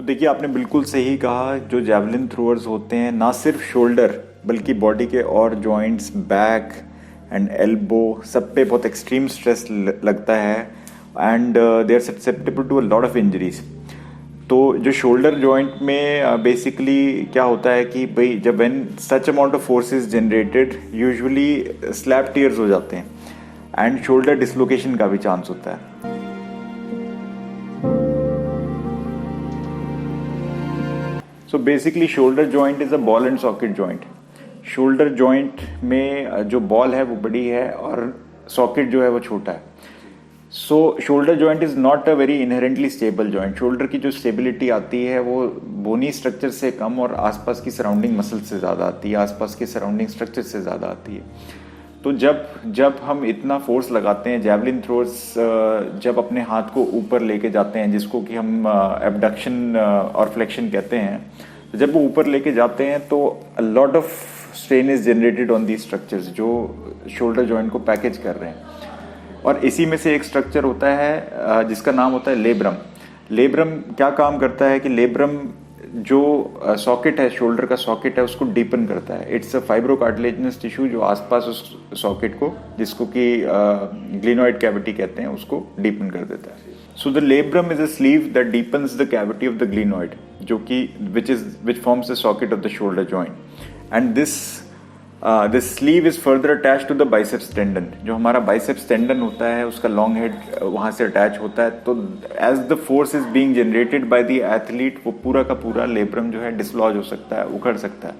तो देखिए, आपने बिल्कुल सही कहा। जो जैवलिन थ्रोअर्स होते हैं, ना सिर्फ शोल्डर बल्कि बॉडी के और जॉइंट्स, बैक एंड एल्बो, सब पे बहुत एक्सट्रीम स्ट्रेस लगता है and they are susceptible to a lot of injuries. तो जो शोल्डर जॉइंट में बेसिकली क्या होता है कि भाई जब when such amount of force is generated, usually slap tears हो जाते हैं एंड शोल्डर डिसलोकेशन का भी चांस होता है। So basically shoulder joint is a ball and socket joint. Shoulder joint में जो बॉल है वो बड़ी है और सॉकेट जो है वो छोटा है। So shoulder joint is not a very inherently stable joint. Shoulder की जो स्टेबिलिटी आती है वो बोनी स्ट्रक्चर से कम और आसपास की सराउंडिंग मसल से ज़्यादा आती है, आसपास की सराउंडिंग स्ट्रक्चर से ज़्यादा आती है। तो जब हम इतना फोर्स लगाते हैं, जैवलिन थ्रोअर्स जब अपने हाथ को ऊपर लेके जाते हैं, जिसको कि हम एबडक्शन और फ्लेक्शन कहते हैं, तो जब वो ऊपर लेके जाते हैं तो अ lot of strain is generated on the structures जो शोल्डर जॉइंट को पैकेज कर रहे हैं। और इसी में से एक स्ट्रक्चर होता है जिसका नाम होता है लेब्रम। लेब्रम क्या काम करता है कि लेब्रम जो सॉकेट है, शोल्डर का सॉकेट है, उसको डीपन करता है। इट्स अ फाइब्रोकार्टिलेजिनस टिश्यू जो आसपास उस सॉकेट को, जिसको कि ग्लिनोइड कैविटी कहते हैं, उसको डीपन कर देता है। So the labrum is a sleeve that deepens the cavity of the glenoid, जो कि which forms the socket of the shoulder joint. And this sleeve is further attach to the biceps tendon. जो हमारा biceps tendon होता है उसका long head वहां से attach होता है। तो as the force is being generated by the athlete, वो पूरा का पूरा लेब्रम जो है डिसलॉज हो सकता है, उखड़ सकता है।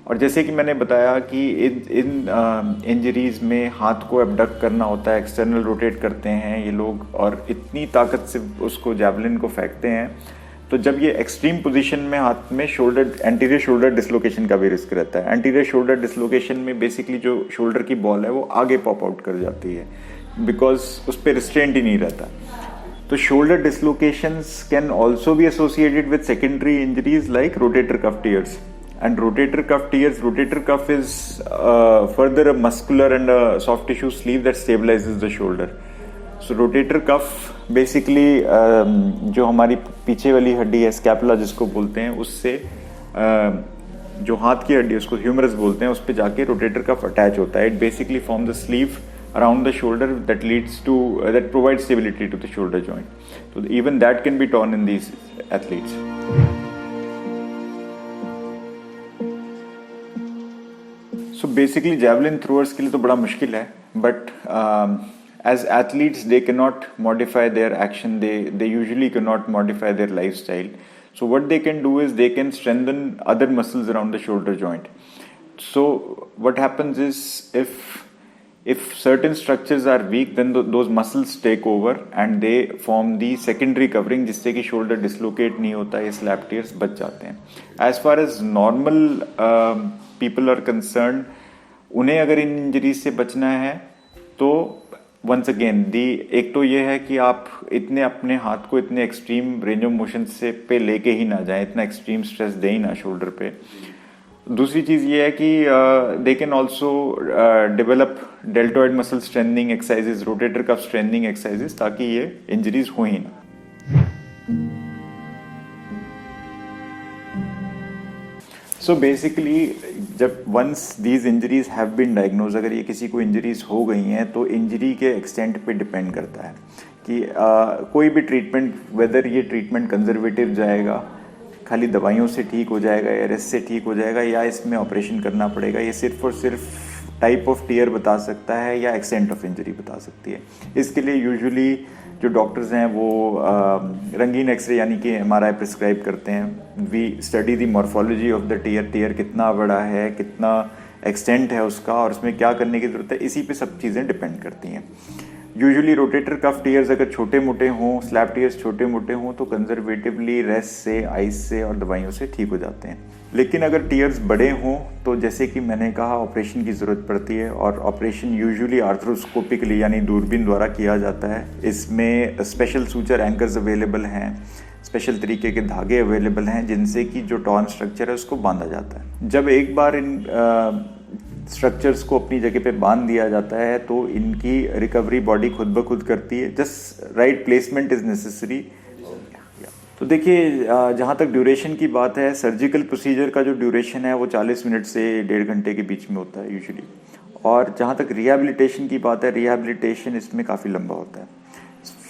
और जैसे कि मैंने बताया कि इन इंजरीज में हाथ को एबडक्ट करना होता है, एक्सटर्नल रोटेट करते हैं ये लोग और इतनी ताकत से उसको जैवलिन को फेंकते हैं। तो जब ये एक्सट्रीम पोजीशन में हाथ में एंटीरियर शोल्डर डिसलोकेशन का भी रिस्क रहता है। एंटीरियर शोल्डर डिसलोकेशन में बेसिकली जो शोल्डर की बॉल है वो आगे पॉप आउट कर जाती है, बिकॉज उस पर रिस्ट्रेंट ही नहीं रहता। तो shoulder dislocations can also be associated with secondary injuries like rotator cuff tears. And rotator cuff is further a muscular and a soft tissue sleeve that stabilizes the shoulder. So rotator cuff basically जो हमारी पीछे वाली हड्डी है, scapula जिसको बोलते हैं, उससे जो हाथ की हड्डी है उसको ह्यूमरस बोलते हैं, उस पे जाके रोटेटर कफ अटैच होता है। It basically forms a sleeve around the shoulder that provides stability to the shoulder joint. So even that can be torn in these athletes. So basically javelin throwers के लिए तो बड़ा मुश्किल है, but as athletes they cannot modify their action, they usually cannot modify their lifestyle. So what they can do is they can strengthen other muscles around the shoulder joint. So what happens is if certain structures are weak, then those muscles take over and they form the secondary covering, जिससे कि shoulder dislocate नहीं होता है, slap tears बच जाते हैं। As far as normal people are concerned, उन्हें अगर इन इंजरीज से बचना है तो वंस अगेन एक तो ये है कि आप इतने अपने हाथ को इतने एक्सट्रीम रेंज ऑफ मोशन से पे लेके ही ना जाएं, इतना एक्सट्रीम स्ट्रेस दे ही ना शोल्डर पे। दूसरी चीज ये है कि they can also develop deltoid muscle strengthening exercises, rotator cuff strengthening exercises, ताकि ये इंजरीज हो ही ना। सो बेसिकली जब once these injuries have been diagnose, अगर ये किसी को इंजरीज हो गई हैं तो इंजरी के एक्सटेंट पे डिपेंड करता है कि कोई भी ट्रीटमेंट, वेदर ये ट्रीटमेंट कंजर्वेटिव जाएगा, खाली दवाइयों से ठीक हो जाएगा या रेस्ट से ठीक हो जाएगा, या इसमें ऑपरेशन करना पड़ेगा, ये सिर्फ और सिर्फ टाइप ऑफ टीयर बता सकता है या एक्सटेंट ऑफ इंजरी बता सकती है। इसके लिए यूजुअली जो डॉक्टर्स हैं वो रंगीन एक्सरे यानी कि MRI प्रिस्क्राइब करते हैं। We study the morphology of the tear कितना बड़ा है, कितना एक्सटेंट है उसका, और उसमें क्या करने की ज़रूरत है, इसी पे सब चीज़ें डिपेंड करती हैं। यूजुअली रोटेटर कफ टीयर्स अगर छोटे मोटे हों, स्लैप टीयर्स छोटे मोटे हों, तो कंजर्वेटिवली रेस्ट से, आइस से और दवाइयों से ठीक हो जाते हैं। लेकिन अगर टीयर्स बड़े हों तो जैसे कि मैंने कहा ऑपरेशन की ज़रूरत पड़ती है, और ऑपरेशन यूजुअली आर्थ्रोस्कोपिकली यानी दूरबीन द्वारा किया जाता है। इसमें स्पेशल सूचर एंकर्स अवेलेबल हैं, स्पेशल तरीके के धागे अवेलेबल हैं जिनसे कि जो टॉर्न स्ट्रक्चर है उसको बांधा जाता है। जब एक बार इन स्ट्रक्चर्स को अपनी जगह पे बांध दिया जाता है तो इनकी रिकवरी बॉडी खुद ब खुद करती है। Just right placement is necessary. तो देखिए, जहाँ तक ड्यूरेशन की बात है, सर्जिकल प्रोसीजर का जो ड्यूरेशन है वो 40 मिनट से 1.5 घंटे के बीच में होता है यूजुअली। और जहाँ तक रिहैबिलिटेशन की बात है, रिहैबिलिटेशन इसमें काफ़ी लंबा होता है।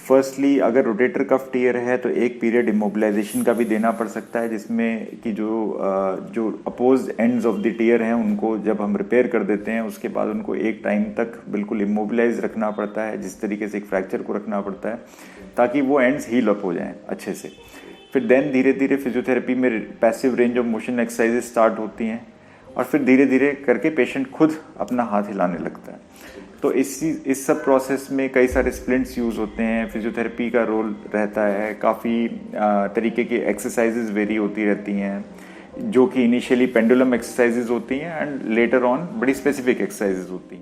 फर्स्टली, अगर रोटेटर कफ टीयर है तो एक पीरियड इमोबिलाइजेशन का भी देना पड़ सकता है, जिसमें कि जो opposed ends of the tear हैं उनको जब हम रिपेयर कर देते हैं उसके बाद उनको एक टाइम तक बिल्कुल इमोबिलाइज रखना पड़ता है, जिस तरीके से एक फ्रैक्चर को रखना पड़ता है, ताकि वो एंड्स हील अप हो जाएं अच्छे से। फिर देन धीरे धीरे फिजियोथेरेपी में passive range of motion exercises start होती हैं, और फिर धीरे धीरे करके पेशेंट खुद अपना हाथ हिलाने लगता है। तो इस सब प्रोसेस में कई सारे स्प्लिंट्स यूज़ होते हैं, फिजियोथेरेपी का रोल रहता है, काफ़ी तरीके की एक्सरसाइजेज वेरी होती रहती हैं, जो कि इनिशियली पेंडुलम एक्सरसाइजेज होती हैं एंड लेटर ऑन बड़ी स्पेसिफिक एक्सरसाइजेज होती हैं।